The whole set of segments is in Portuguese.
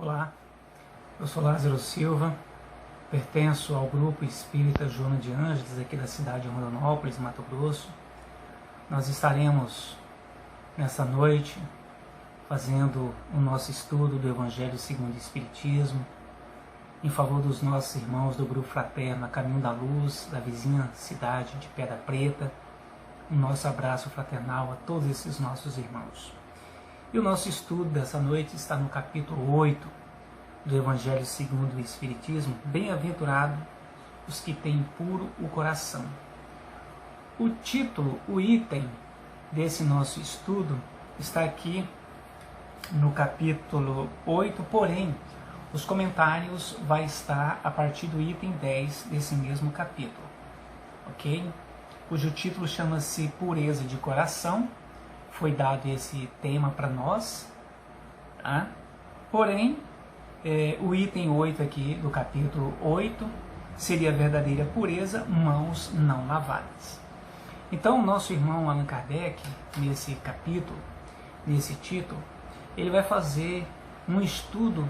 Olá, eu sou Lázaro Silva, pertenço ao grupo Espírita Joana de Ângeles, aqui da cidade de Rondonópolis, Mato Grosso. Nós estaremos nessa noite fazendo o nosso estudo do Evangelho segundo o Espiritismo, em favor dos nossos irmãos do grupo fraterno A Caminho da Luz, da vizinha cidade de Pedra Preta. Um nosso abraço fraternal a todos esses nossos irmãos. E o nosso estudo dessa noite está no capítulo 8 do Evangelho segundo o Espiritismo, Bem-aventurado os que têm puro o coração. O título, o item desse nosso estudo está aqui no capítulo 8, porém, os comentários vai estar a partir do item 10 desse mesmo capítulo, ok? Cujo título chama-se Pureza de Coração. Foi dado esse tema para nós, tá? Porém, o item 8 aqui do capítulo 8 seria a verdadeira pureza, mãos não lavadas. Então, o nosso irmão Allan Kardec, nesse capítulo, nesse título, ele vai fazer um estudo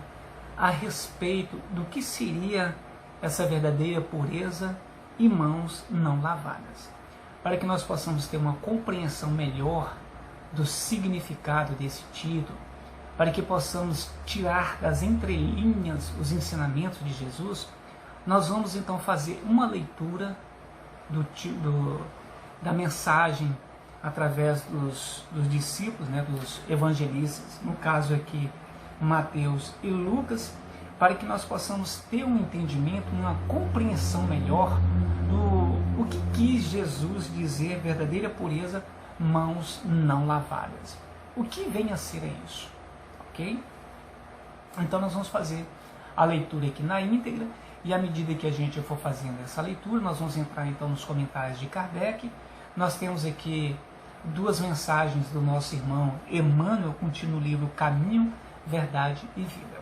a respeito do que seria essa verdadeira pureza e mãos não lavadas, para que nós possamos ter uma compreensão melhor do significado desse título, para que possamos tirar das entrelinhas os ensinamentos de Jesus. Nós vamos então fazer uma leitura da mensagem através dos discípulos, dos evangelistas, no caso aqui Mateus e Lucas, para que nós possamos ter um entendimento, uma compreensão melhor do que quis Jesus dizer verdadeira pureza, mãos não lavadas. O que vem a ser isso? Ok? Então nós vamos fazer a leitura aqui na íntegra, e à medida que a gente for fazendo essa leitura, nós vamos entrar então nos comentários de Kardec. Nós temos aqui duas mensagens do nosso irmão Emmanuel, contido no livro Caminho, Verdade e Vida.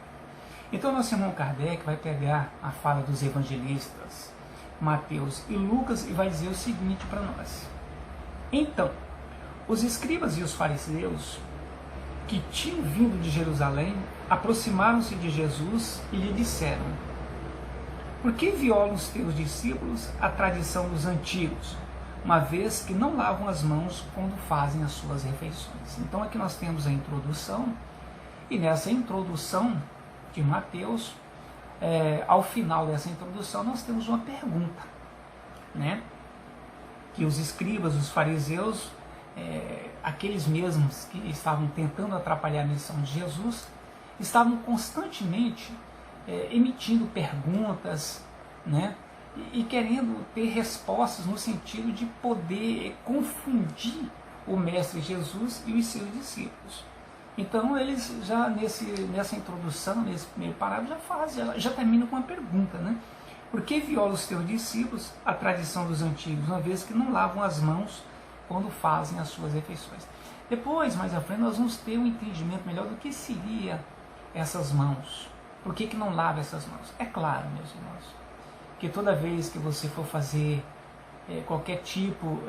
Então nosso irmão Kardec vai pegar a fala dos evangelistas Mateus e Lucas e vai dizer o seguinte para nós. Então, os escribas e os fariseus que tinham vindo de Jerusalém aproximaram-se de Jesus e lhe disseram: por que violam os teus discípulos a tradição dos antigos, uma vez que não lavam as mãos quando fazem as suas refeições? Então aqui nós temos a introdução, e nessa introdução de Mateus, ao final dessa introdução nós temos uma pergunta, que os escribas, os fariseus, aqueles mesmos que estavam tentando atrapalhar a missão de Jesus, estavam constantemente emitindo perguntas, e querendo ter respostas no sentido de poder confundir o Mestre Jesus e os seus discípulos. Então eles já nessa introdução, nesse primeiro parágrafo, já terminam com uma pergunta, por que viola os teus discípulos a tradição dos antigos, uma vez que não lavam as mãos quando fazem as suas refeições? Depois, mais à frente, nós vamos ter um entendimento melhor do que seria essas mãos. Por que não lava essas mãos? É claro, meus irmãos, que toda vez que você for fazer qualquer tipo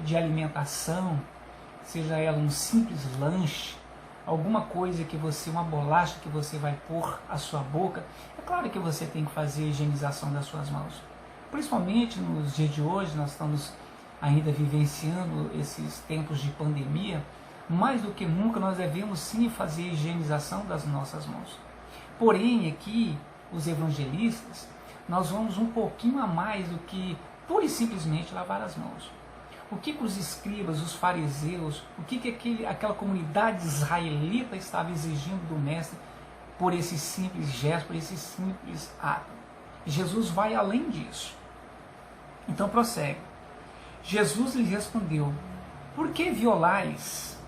de alimentação, seja ela um simples lanche, alguma coisa uma bolacha que você vai pôr à sua boca, é claro que você tem que fazer a higienização das suas mãos. Principalmente nos dias de hoje, nós estamos ainda vivenciando esses tempos de pandemia, mais do que nunca nós devemos sim fazer a higienização das nossas mãos. Porém, aqui, os evangelistas, nós vamos um pouquinho a mais do que pura e simplesmente lavar as mãos. O que os escribas, os fariseus, o que aquela comunidade israelita estava exigindo do Mestre por esse simples gesto, por esse simples ato? Jesus vai além disso. Então prossegue. Jesus lhe respondeu: por que violais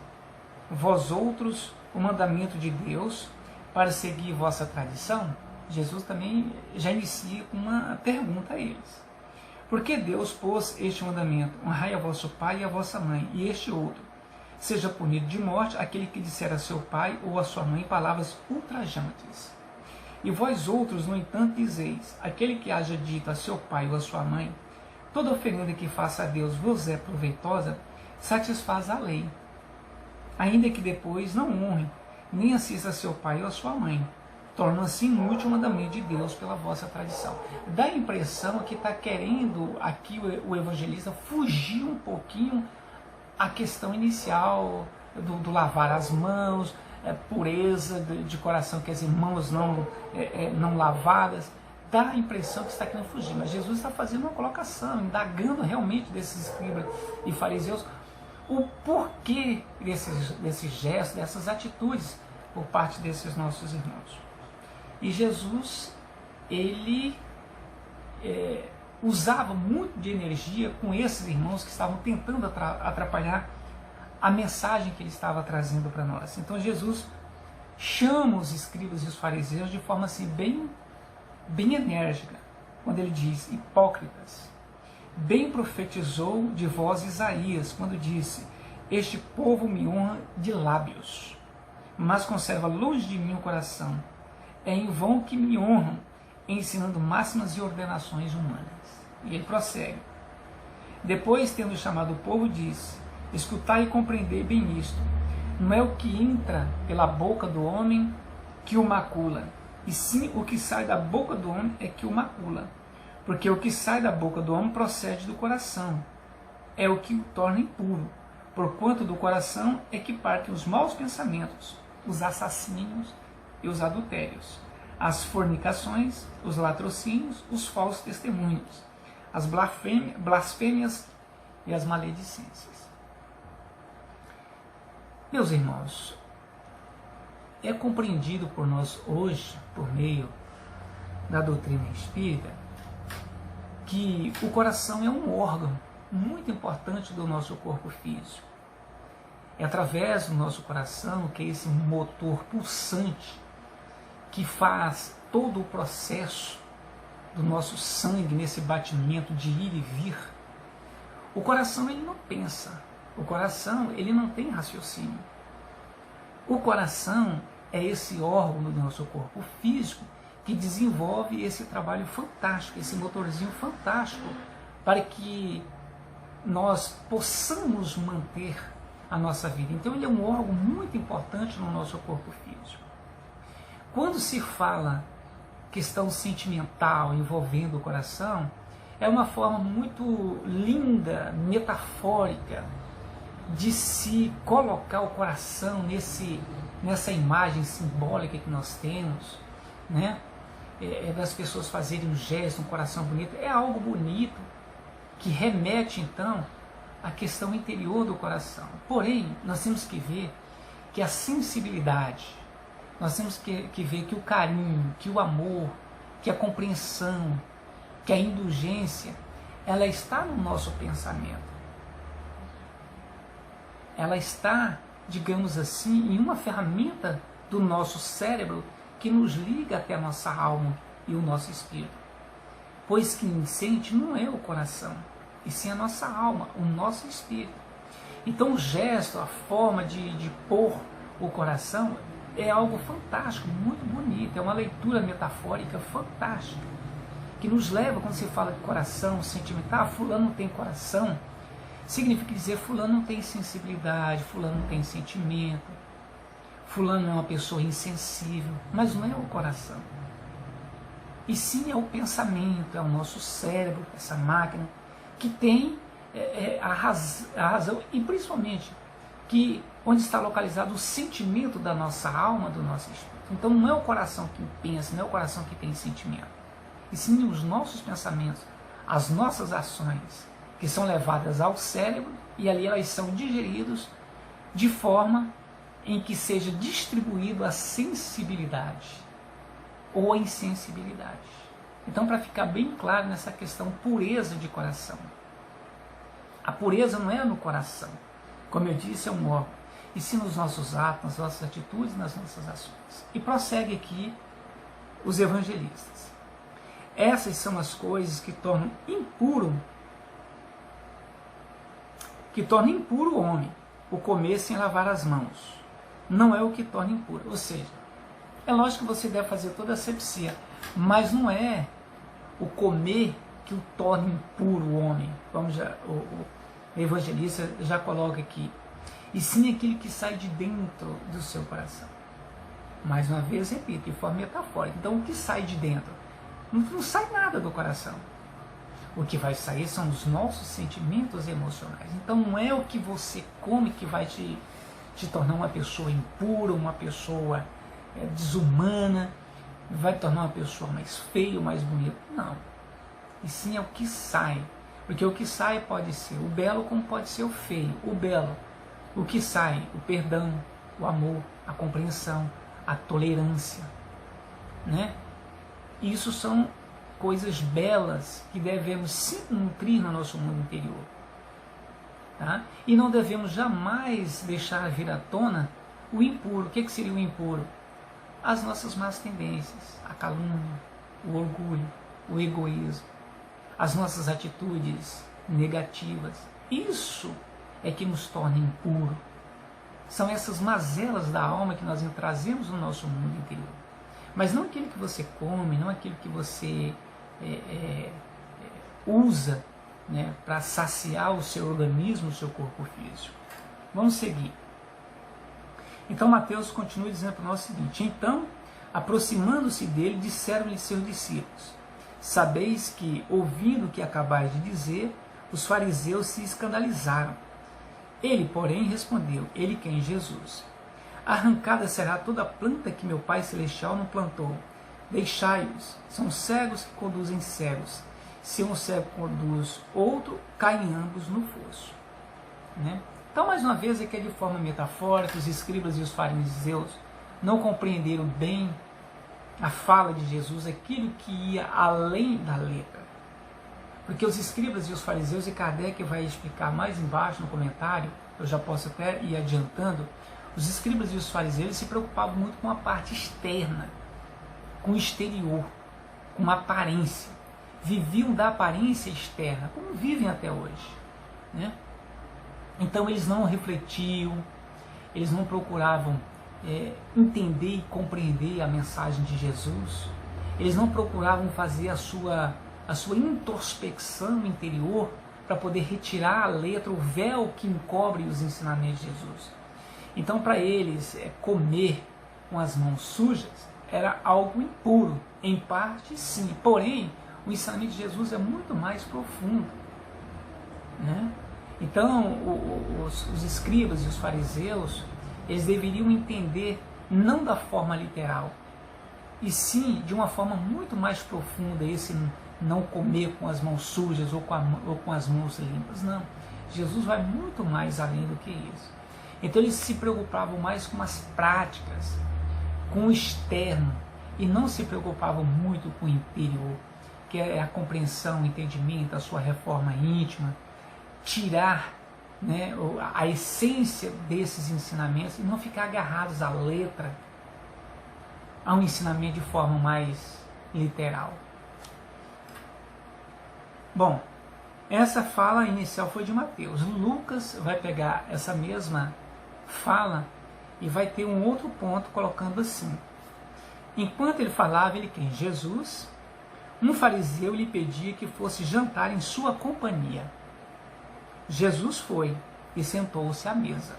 vós outros o mandamento de Deus para seguir vossa tradição? Jesus também já inicia com uma pergunta a eles. Por que Deus pôs este mandamento: honrai a vosso pai e a vossa mãe, e este outro: seja punido de morte aquele que disser a seu pai ou a sua mãe palavras ultrajantes? E vós outros, no entanto, dizeis: aquele que haja dito a seu pai ou a sua mãe, toda oferenda que faça a Deus vos é proveitosa, satisfaz a lei. Ainda que depois não honre, nem assista a seu pai ou a sua mãe. torna-se inútil o mandamento de Deus pela vossa tradição. Dá a impressão que está querendo aqui o evangelista fugir um pouquinho à questão inicial do lavar as mãos, pureza de coração, quer dizer, mãos não lavadas. Dá a impressão que está querendo fugir, mas Jesus está fazendo uma colocação, indagando realmente desses escribas e fariseus o porquê desses gestos, dessas atitudes por parte desses nossos irmãos. E Jesus, ele usava muito de energia com esses irmãos que estavam tentando atrapalhar a mensagem que ele estava trazendo para nós. Então Jesus chama os escribas e os fariseus de forma assim bem enérgica, quando ele diz: hipócritas, bem profetizou de vós Isaías, quando disse: este povo me honra de lábios, mas conserva longe de mim o coração. É em vão que me honram, ensinando máximas e ordenações humanas. E ele prossegue. Depois, tendo chamado o povo, disse: escutai e compreendei bem isto. Não é o que entra pela boca do homem que o macula, e sim o que sai da boca do homem é que o macula. Porque o que sai da boca do homem procede do coração, é o que o torna impuro. Porquanto do coração é que partem os maus pensamentos, os assassínios e os adultérios, as fornicações, os latrocínios, os falsos testemunhos, as blasfêmias e as maledicências. Meus irmãos, é compreendido por nós hoje, por meio da doutrina espírita, que o coração é um órgão muito importante do nosso corpo físico. É através do nosso coração, que é esse motor pulsante, que faz todo o processo do nosso sangue nesse batimento de ir e vir. O coração, ele não pensa. O coração, ele não tem raciocínio. O coração é esse órgão do nosso corpo físico que desenvolve esse trabalho fantástico, esse motorzinho fantástico, para que nós possamos manter a nossa vida. Então ele é um órgão muito importante no nosso corpo físico. Quando se fala questão sentimental envolvendo o coração, é uma forma muito linda, metafórica, de se colocar o coração nessa imagem simbólica que nós temos, né? Das pessoas fazerem um gesto, um coração bonito. É algo bonito que remete então à questão interior do coração. Porém, nós temos que ver que a sensibilidade, nós temos que ver que o carinho, que o amor, que a compreensão, que a indulgência, ela está no nosso pensamento. Ela está, digamos assim, em uma ferramenta do nosso cérebro que nos liga até a nossa alma e o nosso espírito. Pois quem sente não é o coração, e sim a nossa alma, o nosso espírito. Então o gesto, a forma de pôr o coração é algo fantástico, muito bonito, é uma leitura metafórica fantástica, que nos leva, quando se fala de coração, sentimental, fulano não tem coração, significa dizer fulano não tem sensibilidade, fulano não tem sentimento, fulano é uma pessoa insensível, mas não é o coração. E sim é o pensamento, é o nosso cérebro, essa máquina, que tem a razão, e principalmente que onde está localizado o sentimento da nossa alma, do nosso espírito. Então não é o coração que pensa, não é o coração que tem sentimento, e sim os nossos pensamentos, as nossas ações, que são levadas ao cérebro, e ali elas são digeridas de forma em que seja distribuído a sensibilidade ou a insensibilidade. Então, para ficar bem claro nessa questão pureza de coração, a pureza não é no coração, como eu disse, é um órgão, e sim nos nossos atos, nas nossas atitudes, nas nossas ações. E prossegue aqui os evangelistas. Essas são as coisas que tornam impuro o homem, o comer sem lavar as mãos. Não é o que torna impuro. Ou seja, é lógico que você deve fazer toda a asepsia, mas não é o comer que o torna impuro o homem. Vamos já, o evangelista já coloca aqui. E sim aquilo que sai de dentro do seu coração. Mais uma vez, repito, de forma metafórica. Então, o que sai de dentro? Não sai nada do coração. O que vai sair são os nossos sentimentos emocionais. Então, não é o que você come que vai te tornar uma pessoa impura, uma pessoa desumana, vai tornar uma pessoa mais feia, mais bonita. Não. E sim é o que sai. Porque o que sai pode ser o belo como pode ser o feio. O belo, o que sai, o perdão, o amor, a compreensão, a tolerância, né? Isso são coisas belas que devemos sempre nutrir no nosso mundo interior, tá? E não devemos jamais deixar vir à tona o impuro. O que seria o impuro? As nossas más tendências, a calúnia, o orgulho, o egoísmo, as nossas atitudes negativas. Isso é que nos torna impuro. São essas mazelas da alma que nós trazemos no nosso mundo interior. Mas não aquilo que você come, não aquilo que você usa, né, para saciar o seu organismo, o seu corpo físico. Vamos seguir. Então Mateus continua dizendo para nós o seguinte: então, aproximando-se dele, disseram-lhe seus discípulos: sabeis que, ouvindo o que acabais de dizer, os fariseus se escandalizaram. Ele, porém, respondeu: ele quem? Jesus. Arrancada será toda a planta que meu Pai Celestial não plantou. Deixai-os, são cegos que conduzem cegos. Se um cego conduz outro, caem ambos no fosso. Né? Então, mais uma vez, aqui é de forma metafórica, os escribas e os fariseus não compreenderam bem a fala de Jesus, aquilo que ia além da letra. Porque os escribas e os fariseus, e Kardec vai explicar mais embaixo no comentário, eu já posso até ir adiantando, os escribas e os fariseus se preocupavam muito com a parte externa, com o exterior, com a aparência. Viviam da aparência externa, como vivem até hoje. Né? Então eles não refletiam, eles não procuravam entender e compreender a mensagem de Jesus, eles não procuravam fazer a sua introspecção interior para poder retirar a letra, o véu que encobre os ensinamentos de Jesus. Então, para eles, comer com as mãos sujas era algo impuro, em parte sim, porém o ensinamento de Jesus é muito mais profundo. Né? Então, os escribas e os fariseus, eles deveriam entender não da forma literal, e sim de uma forma muito mais profunda, esse não comer com as mãos sujas ou com as mãos limpas. Não, Jesus vai muito mais além do que isso. Então eles se preocupavam mais com as práticas, com o externo, e não se preocupavam muito com o interior, que é a compreensão, o entendimento, a sua reforma íntima, tirar, né, a essência desses ensinamentos e não ficar agarrados à letra, a um ensinamento de forma mais literal. Bom, essa fala inicial foi de Mateus. Lucas vai pegar essa mesma fala e vai ter um outro ponto colocando assim: enquanto ele falava, ele quem? Jesus, um fariseu lhe pedia que fosse jantar em sua companhia. Jesus foi e sentou-se à mesa.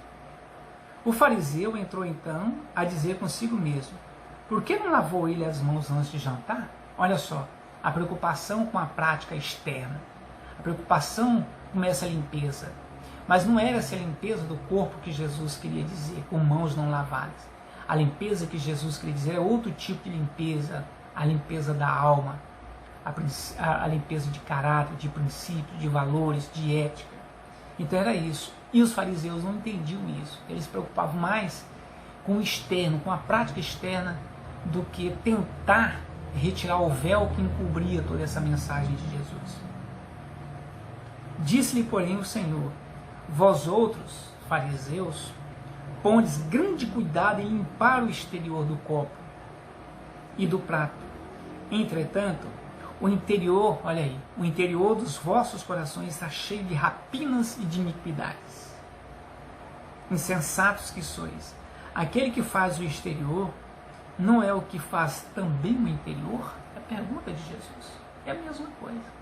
O fariseu entrou então a dizer consigo mesmo: por que não lavou ele as mãos antes de jantar? Olha só, a preocupação com a prática externa, a preocupação com essa limpeza. Mas não era essa limpeza do corpo que Jesus queria dizer, com mãos não lavadas. A limpeza que Jesus queria dizer é outro tipo de limpeza, a limpeza da alma, a limpeza de caráter, de princípios, de valores, de ética. Então era isso. E os fariseus não entendiam isso. Eles se preocupavam mais com o externo, com a prática externa, do que tentar retirar o véu que encobria toda essa mensagem de Jesus. Disse-lhe, porém, o Senhor: vós outros, fariseus, pondes grande cuidado em limpar o exterior do copo e do prato. Entretanto, o interior, olha aí, o interior dos vossos corações está cheio de rapinas e de iniquidades. Insensatos que sois, aquele que faz o exterior não é o que faz também o interior? É a pergunta de Jesus. É a mesma coisa.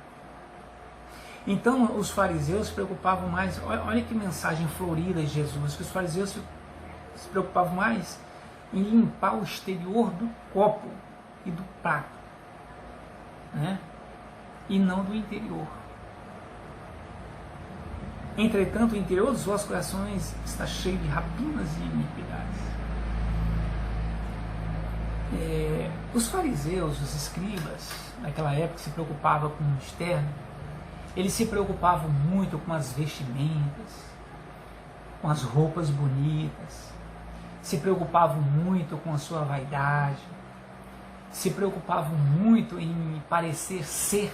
Então os fariseus se preocupavam mais, olha que mensagem florida de Jesus, que os fariseus se preocupavam mais em limpar o exterior do copo e do prato, né? E não do interior. Entretanto, o interior dos vossos corações está cheio de rapinas e iniquidades. Os fariseus, os escribas, naquela época se preocupavam com o externo, eles se preocupavam muito com as vestimentas, com as roupas bonitas, se preocupavam muito com a sua vaidade, se preocupavam muito em parecer ser,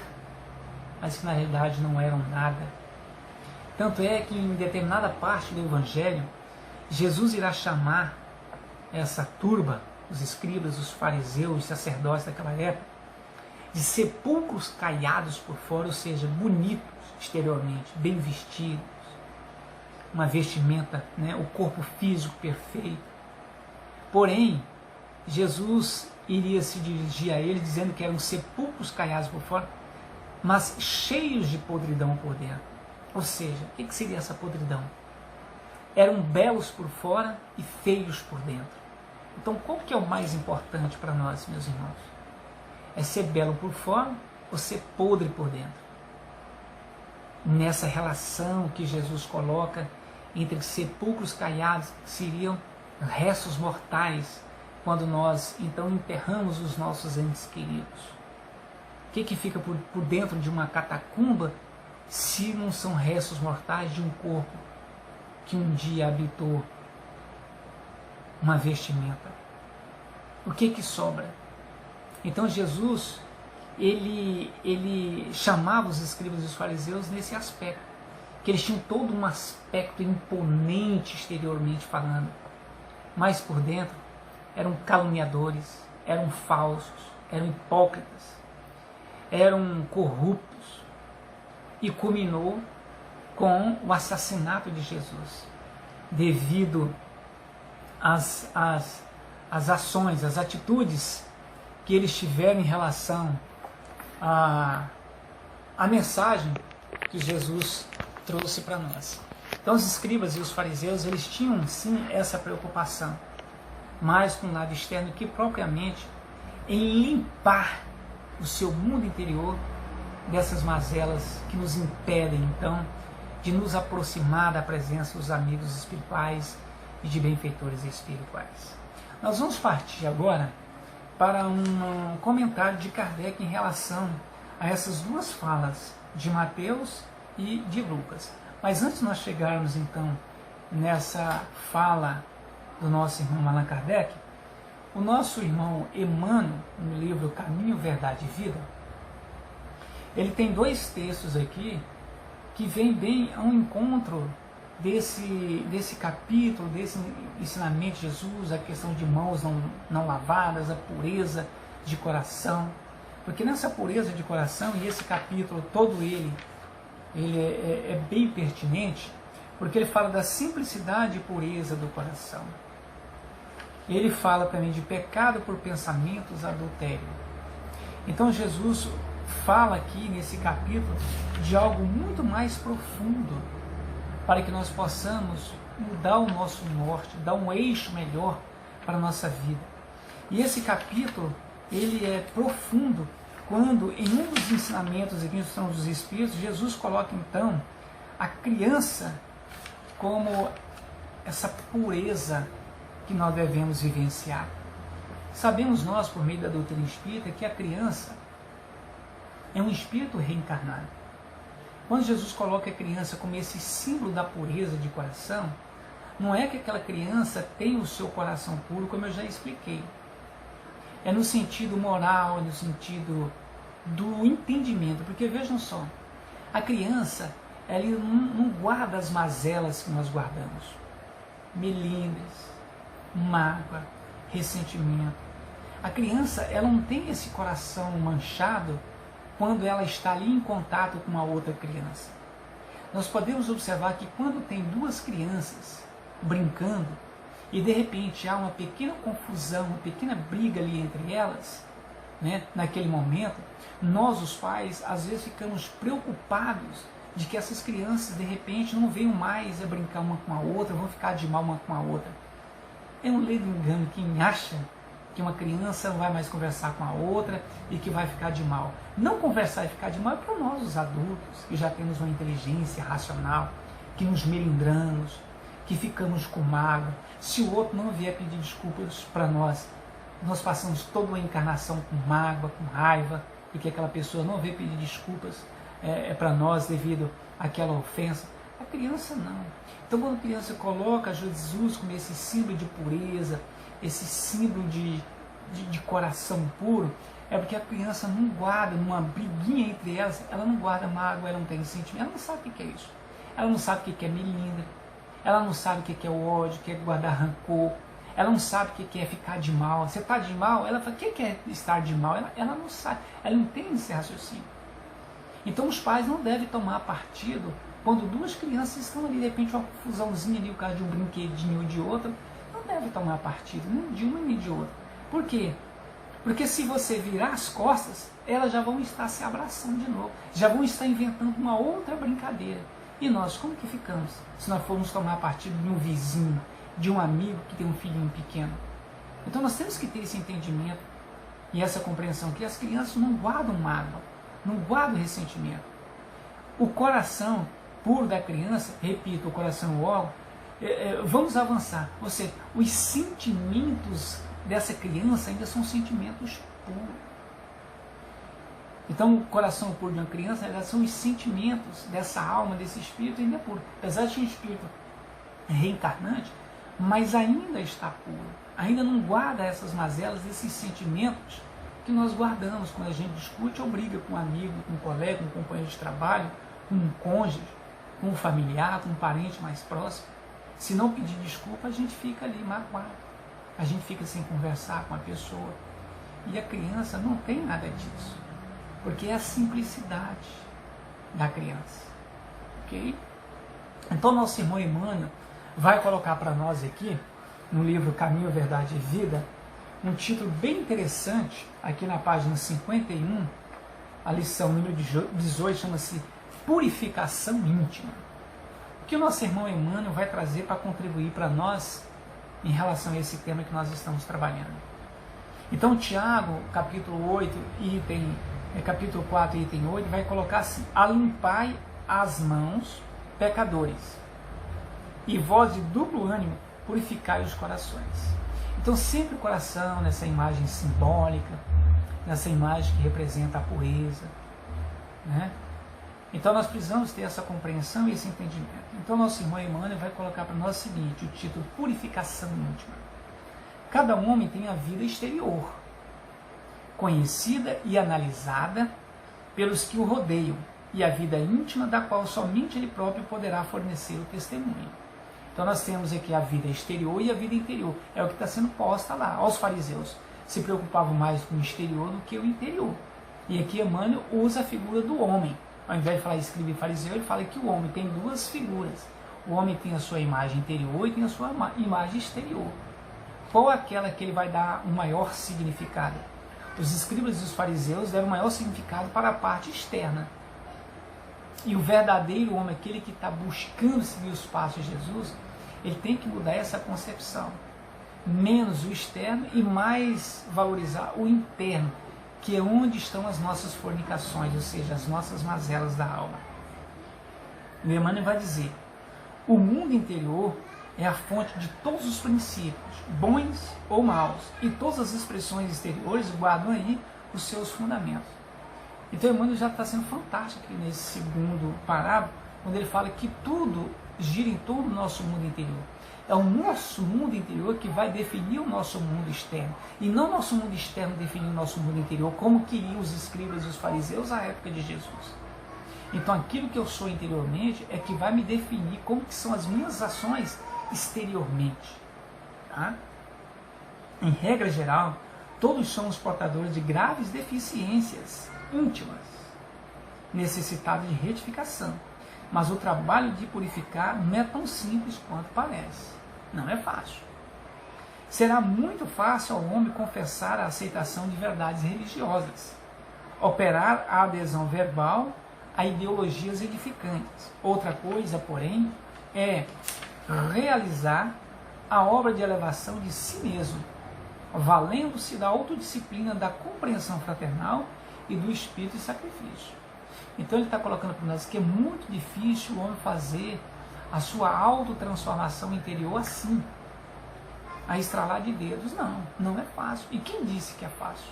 mas que na realidade não eram nada. Tanto é que em determinada parte do Evangelho, Jesus irá chamar essa turba, os escribas, os fariseus, os sacerdotes daquela época, de sepulcros caiados por fora, ou seja, bonitos exteriormente, bem vestidos, uma vestimenta, né, o corpo físico perfeito. Porém, Jesus iria se dirigir a eles dizendo que eram sepulcros caiados por fora, mas cheios de podridão por dentro. Ou seja, o que seria essa podridão? Eram belos por fora e feios por dentro. Então, qual que é o mais importante para nós, meus irmãos? É ser belo por fora ou ser podre por dentro? Nessa relação que Jesus coloca entre sepulcros caiados, que seriam restos mortais, quando nós então enterramos os nossos entes queridos. O que fica por dentro de uma catacumba se não são restos mortais de um corpo que um dia habitou uma vestimenta? O que sobra? Então Jesus, ele chamava os escribas e os fariseus nesse aspecto, que eles tinham todo um aspecto imponente exteriormente falando, mas por dentro eram caluniadores, eram falsos, eram hipócritas, eram corruptos, e culminou com o assassinato de Jesus, devido às ações, às atitudes que eles tiveram em relação à mensagem que Jesus trouxe para nós. Então os escribas e os fariseus, eles tinham sim essa preocupação, mais com o lado externo que propriamente em limpar o seu mundo interior dessas mazelas que nos impedem então de nos aproximar da presença dos amigos espirituais e de benfeitores espirituais. Nós vamos partir agora para um comentário de Kardec em relação a essas duas falas de Mateus e de Lucas. Mas antes de nós chegarmos então nessa fala do nosso irmão Allan Kardec, o nosso irmão Emmanuel, no livro Caminho, Verdade e Vida, ele tem dois textos aqui que vêm bem ao encontro desse capítulo, desse ensinamento de Jesus, a questão de mãos não lavadas, a pureza de coração. Porque nessa pureza de coração, e esse capítulo todo ele é bem pertinente, porque ele fala da simplicidade e pureza do coração. Ele fala também de pecado por pensamentos, adultério. Então Jesus fala aqui nesse capítulo de algo muito mais profundo, para que nós possamos mudar o nosso norte, dar um eixo melhor para a nossa vida. E esse capítulo, ele é profundo, quando em um dos ensinamentos aqui no São dos Espíritos, Jesus coloca então a criança como essa pureza que nós devemos vivenciar. Sabemos nós, por meio da doutrina espírita, que a criança é um espírito reencarnado. Quando Jesus coloca a criança como esse símbolo da pureza de coração, não é que aquela criança tem o seu coração puro, como eu já expliquei. É no sentido moral, é no sentido do entendimento. Porque vejam só, a criança ela não guarda as mazelas que nós guardamos. Melindres, mágoa, ressentimento. A criança ela não tem esse coração manchado quando ela está ali em contato com uma outra criança. Nós podemos observar que quando tem duas crianças brincando e de repente há uma pequena confusão, uma pequena briga ali entre elas, né, naquele momento, nós os pais às vezes ficamos preocupados de que essas crianças de repente não venham mais a brincar uma com a outra, vão ficar de mal uma com a outra. É um ledo engano quem acha que uma criança não vai mais conversar com a outra e que vai ficar de mal. Não conversar e ficar de mal é para nós, os adultos, que já temos uma inteligência racional, que nos melindramos, que ficamos com mágoa. Se o outro não vier pedir desculpas para nós, nós passamos toda uma encarnação com mágoa, com raiva, porque aquela pessoa não veio pedir desculpas para nós devido àquela ofensa. A criança não. Então quando a criança coloca Jesus como esse símbolo de pureza, esse símbolo de coração puro, é porque a criança não guarda, numa briguinha entre elas, ela não guarda mágoa, ela não tem sentimento, ela não sabe o que é isso. Ela não sabe o que é melindre, ela não sabe o que é o ódio, o que é guardar rancor, ela não sabe o que é ficar de mal. Você está de mal, ela fala, o que é estar de mal? Ela não sabe, ela não tem esse raciocínio. Então os pais não devem tomar partido quando duas crianças estão ali, de repente uma confusãozinha ali, por causa de um brinquedinho ou de outro, não deve tomar partido, nem de uma nem de outra. Por quê? Porque se você virar as costas, elas já vão estar se abraçando de novo, já vão estar inventando uma outra brincadeira. E nós, como que ficamos? Se nós formos tomar partido de um vizinho, de um amigo que tem um filhinho pequeno. Então nós temos que ter esse entendimento e essa compreensão que as crianças não guardam mágoa, não guardam ressentimento. O coração puro da criança, repito, o coração órgão, vamos avançar. Ou seja, os sentimentos dessa criança ainda são sentimentos puros. Então, o coração puro de uma criança são os sentimentos dessa alma, desse espírito ainda puro. Apesar de ser um espírito reencarnante, mas ainda está puro. Ainda não guarda essas mazelas, esses sentimentos que nós guardamos quando a gente discute ou briga com um amigo, com um colega, com um companheiro de trabalho, com um cônjuge, com um familiar, com um parente mais próximo. Se não pedir desculpa, a gente fica ali magoado. A gente fica sem conversar com a pessoa. E a criança não tem nada disso. Porque é a simplicidade da criança. Ok? Então, nosso irmão Emmanuel vai colocar para nós aqui, no livro Caminho, Verdade e Vida, um título bem interessante, aqui na página 51, a lição número 18, chama-se Purificação Íntima. O que o nosso irmão Emmanuel vai trazer para contribuir para nós em relação a esse tema que nós estamos trabalhando. Então, Tiago, capítulo 8, capítulo 4, item 8, vai colocar assim: alimpai as mãos, pecadores, e vós de duplo ânimo, purificai os corações. Então, sempre o coração, nessa imagem simbólica, nessa imagem que representa a pureza, né? Então, nós precisamos ter essa compreensão e esse entendimento. Então, nosso irmão Emmanuel vai colocar para nós o seguinte, o título Purificação Íntima. Cada homem tem a vida exterior, conhecida e analisada pelos que o rodeiam, e a vida íntima da qual somente ele próprio poderá fornecer o testemunho. Então nós temos aqui a vida exterior e a vida interior. É o que está sendo posta lá. Os fariseus se preocupavam mais com o exterior do que o interior. E aqui Emmanuel usa a figura do homem. Ao invés de falar escriba e fariseu, ele fala que o homem tem duas figuras. O homem tem a sua imagem interior e tem a sua imagem exterior. Qual é aquela que ele vai dar um maior significado? Os escribas e os fariseus deram um maior significado para a parte externa. E o verdadeiro homem, aquele que está buscando seguir os passos de Jesus, ele tem que mudar essa concepção. Menos o externo e mais valorizar o interno, que é onde estão as nossas fornicações, ou seja, as nossas mazelas da alma. O Emmanuel vai dizer: o mundo interior é a fonte de todos os princípios, bons ou maus, e todas as expressões exteriores guardam aí os seus fundamentos. Então Emmanuel já está sendo fantástico aqui nesse segundo parágrafo, quando ele fala que tudo gira em torno do nosso mundo interior. É o nosso mundo interior que vai definir o nosso mundo externo, e não o nosso mundo externo definir o nosso mundo interior, como queriam os escribas e os fariseus à época de Jesus. Então aquilo que eu sou interiormente é que vai me definir como que são as minhas ações exteriormente. Tá? Em regra geral, todos somos portadores de graves deficiências íntimas, necessitadas de retificação. Mas o trabalho de purificar não é tão simples quanto parece. Não é fácil. Será muito fácil ao homem confessar a aceitação de verdades religiosas, operar a adesão verbal a ideologias edificantes. Outra coisa, porém, é realizar a obra de elevação de si mesmo, valendo-se da autodisciplina, da compreensão fraternal e do espírito de sacrifício. Então ele está colocando para nós que é muito difícil o homem fazer a sua autotransformação interior assim, a estralar de dedos. Não é fácil. E quem disse que é fácil?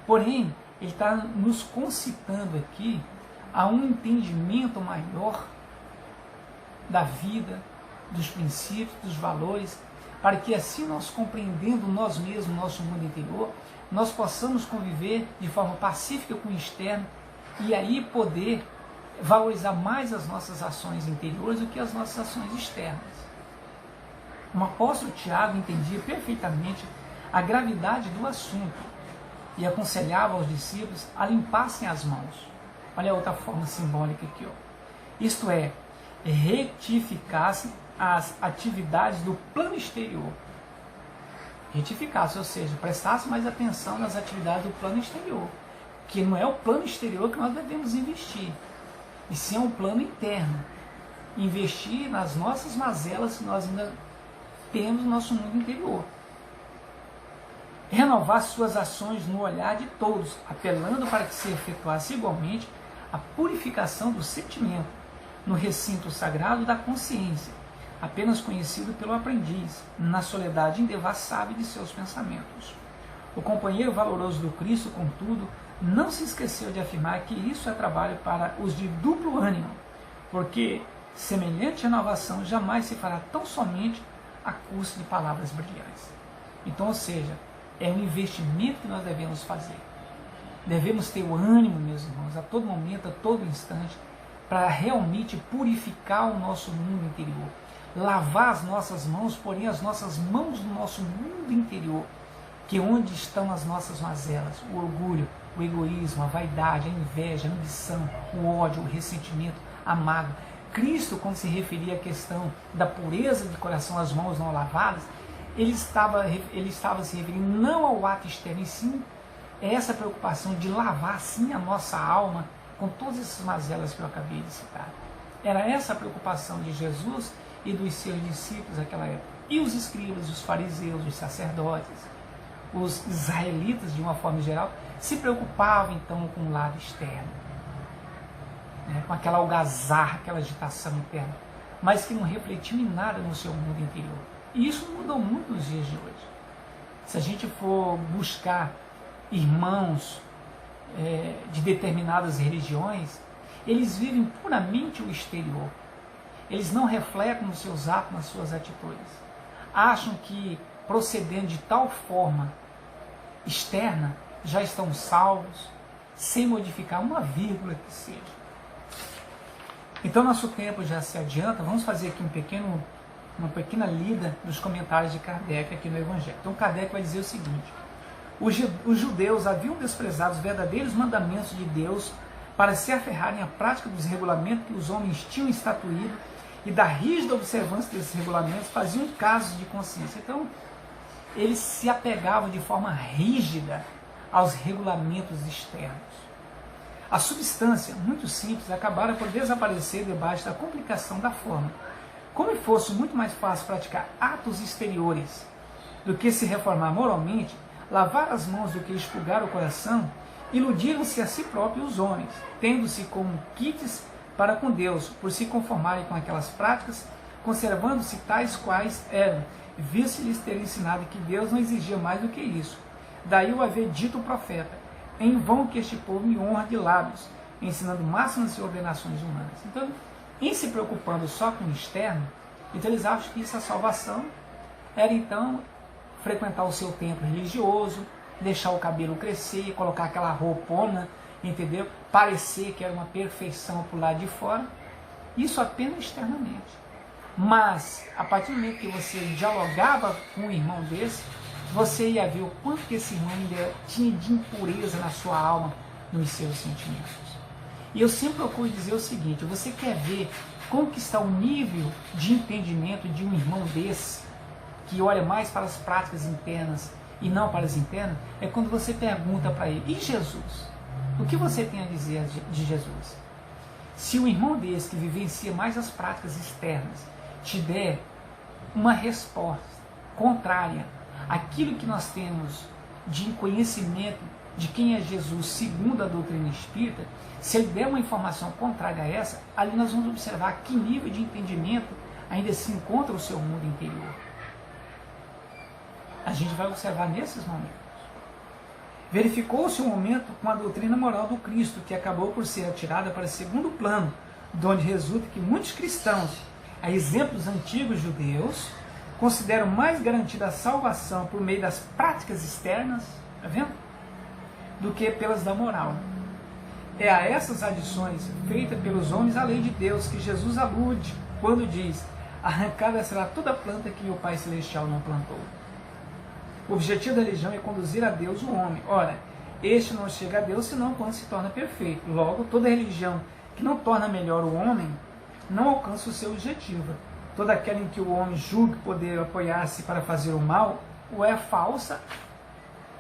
Porém, ele está nos concitando aqui a um entendimento maior da vida, dos princípios, dos valores, para que assim nós, compreendendo nós mesmos, nosso mundo interior, nós possamos conviver de forma pacífica com o externo e aí poder valorizar mais as nossas ações interiores do que as nossas ações externas. O apóstolo Tiago entendia perfeitamente a gravidade do assunto e aconselhava aos discípulos a limpassem as mãos. Olha a outra forma simbólica aqui. Isto é, retificassem as atividades do plano exterior. Retificassem, ou seja, prestassem mais atenção nas atividades do plano exterior. Que não é o plano exterior que nós devemos investir, e sim é um plano interno. Investir nas nossas mazelas que nós ainda temos no nosso mundo interior. Renovar suas ações no olhar de todos, apelando para que se efetuasse igualmente a purificação do sentimento no recinto sagrado da consciência, apenas conhecido pelo aprendiz, na soledade indevassável de seus pensamentos. O companheiro valoroso do Cristo, contudo, não se esqueceu de afirmar que isso é trabalho para os de duplo ânimo, porque semelhante renovação jamais se fará tão somente a custo de palavras brilhantes. Então, ou seja, é um investimento que nós devemos fazer. Devemos ter o ânimo, meus irmãos, a todo momento, a todo instante, para realmente purificar o nosso mundo interior. Lavar as nossas mãos, porém as nossas mãos do nosso mundo interior, que é onde estão as nossas mazelas, o orgulho, o egoísmo, a vaidade, a inveja, a ambição, o ódio, o ressentimento, a mágoa. Cristo, quando se referia à questão da pureza de coração, as mãos não lavadas, ele estava se referindo não ao ato externo, e sim essa preocupação de lavar sim a nossa alma com todas essas mazelas que eu acabei de citar. Era essa a preocupação de Jesus e dos seus discípulos naquela época. E os escribas, os fariseus, os sacerdotes, os israelitas de uma forma geral, se preocupavam então com o lado externo, com aquela algazarra, aquela agitação interna, mas que não refletiu em nada no seu mundo interior. E isso mudou muito nos dias de hoje. Se a gente for buscar irmãos de determinadas religiões, eles vivem puramente o exterior. Eles não refletem nos seus atos, nas suas atitudes. Acham que procedendo de tal forma externa, já estão salvos, sem modificar uma vírgula que seja. Então nosso tempo já se adianta, vamos fazer aqui uma pequena lida dos comentários de Kardec aqui no Evangelho. Então Kardec vai dizer o seguinte: os judeus haviam desprezado os verdadeiros mandamentos de Deus para se aferrarem à prática dos regulamentos que os homens tinham estatuído, e da rígida observância desses regulamentos faziam casos de consciência. Então, eles se apegavam de forma rígida aos regulamentos externos. A substância, muito simples, acabara por desaparecer debaixo da complicação da forma. Como fosse muito mais fácil praticar atos exteriores do que se reformar moralmente, lavar as mãos do que expurgar o coração, iludiram-se a si próprios os homens, tendo-se como quites para com Deus, por se conformarem com aquelas práticas, conservando-se tais quais eram, visto-lhes ter ensinado que Deus não exigia mais do que isso. Daí o haver dito o profeta: em vão que este povo me honra de lábios, ensinando máximas e ordenações humanas. Então, em se preocupando só com o externo, então eles acham que isso, a salvação era então frequentar o seu templo religioso, deixar o cabelo crescer, colocar aquela roupona, entendeu? Parecer que era uma perfeição por lado de fora. Isso apenas externamente. Mas, a partir do momento que você dialogava com um irmão desse, você ia ver o quanto que esse irmão ainda tinha de impureza na sua alma, nos seus sentimentos. E eu sempre procuro dizer o seguinte: você quer ver como que está o nível de entendimento de um irmão desse, que olha mais para as práticas internas e não para as internas? É quando você pergunta para ele: e Jesus? O que você tem a dizer de Jesus? Se um irmão desse, que vivencia mais as práticas externas, te der uma resposta contrária àquilo que nós temos de conhecimento de quem é Jesus segundo a doutrina espírita, se ele der uma informação contrária a essa, ali nós vamos observar que nível de entendimento ainda se encontra o seu mundo interior. A gente vai observar nesses momentos. Verificou-se um momento com a doutrina moral do Cristo, que acabou por ser atirada para segundo plano, de onde resulta que muitos cristãos, a exemplo dos antigos judeus, consideram mais garantida a salvação por meio das práticas externas, tá vendo? Do que pelas da moral. É a essas adições feitas pelos homens à lei de Deus que Jesus alude quando diz: arrancada será toda planta que o Pai Celestial não plantou. O objetivo da religião é conduzir a Deus o homem. Ora, este não chega a Deus senão quando se torna perfeito. Logo, toda religião que não torna melhor o homem não alcança o seu objetivo. Toda aquela em que o homem julgue poder apoiar-se para fazer o mal, ou é falsa,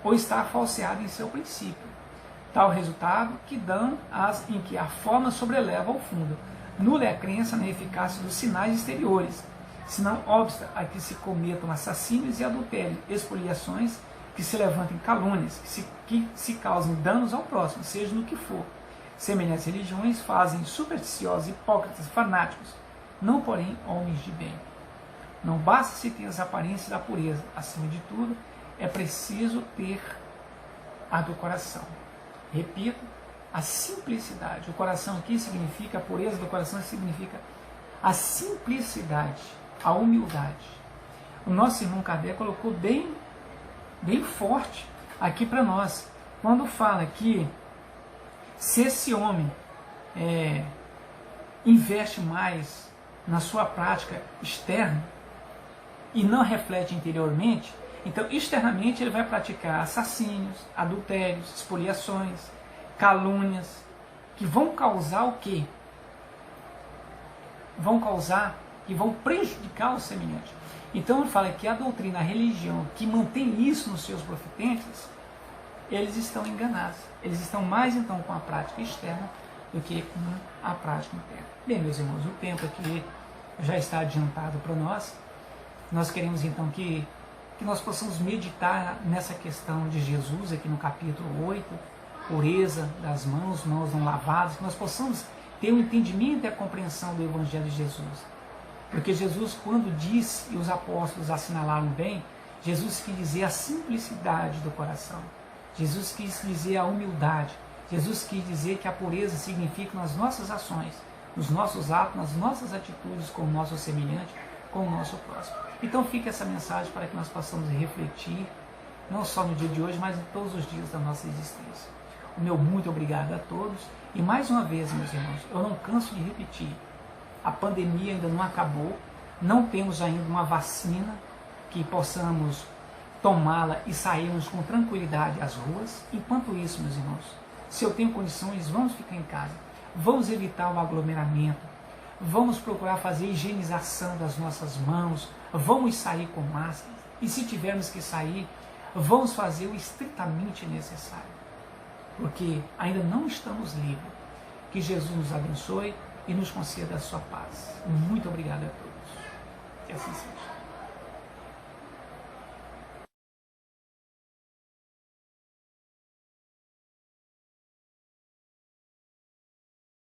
ou está falseada em seu princípio. Tal resultado que dão as em que a forma sobreleva ao fundo. Nula é a crença na eficácia dos sinais exteriores, se não obsta a que se cometam assassínios e adultérios, expoliações, que se levantem calúnias, que se causem danos ao próximo, seja no que for. Semelhantes religiões fazem supersticiosos, hipócritas, fanáticos, não porém homens de bem. Não basta se ter as aparências da pureza, acima de tudo, é preciso ter a do coração. Repito, a simplicidade. O coração aqui significa, a pureza do coração significa a simplicidade, a humildade. O nosso irmão Kardec colocou bem forte aqui para nós, quando fala que se esse homem investe mais na sua prática externa e não reflete interiormente, então externamente ele vai praticar assassínios, adultérios, expoliações, calúnias, que vão causar o quê? Vão causar e vão prejudicar o semelhante. Então ele fala que a doutrina, a religião que mantém isso nos seus profetentes, eles estão enganados. Eles estão mais então com a prática externa do que com a prática interna. Bem, meus irmãos, o tempo aqui já está adiantado para nós. Nós queremos então que nós possamos meditar nessa questão de Jesus aqui no capítulo 8, pureza das mãos não lavadas, que nós possamos ter o entendimento e a compreensão do Evangelho de Jesus. Porque Jesus, quando disse, e os apóstolos assinalaram bem, Jesus quis dizer a simplicidade do coração. Jesus quis dizer a humildade. Jesus quis dizer que a pureza significa nas nossas ações, nos nossos atos, nas nossas atitudes com o nosso semelhante, com o nosso próximo. Então fica essa mensagem para que nós possamos refletir, não só no dia de hoje, mas em todos os dias da nossa existência. O meu muito obrigado a todos. E mais uma vez, meus irmãos, eu não canso de repetir, a pandemia ainda não acabou, não temos ainda uma vacina que possamos tomá-la e sairmos com tranquilidade às ruas. Enquanto isso, meus irmãos, se eu tenho condições, vamos ficar em casa, vamos evitar o aglomeramento, vamos procurar fazer higienização das nossas mãos, vamos sair com máscara, e se tivermos que sair, vamos fazer o estritamente necessário, porque ainda não estamos livres. Que Jesus nos abençoe e nos conceda a sua paz. Muito obrigado a todos. Que assim seja.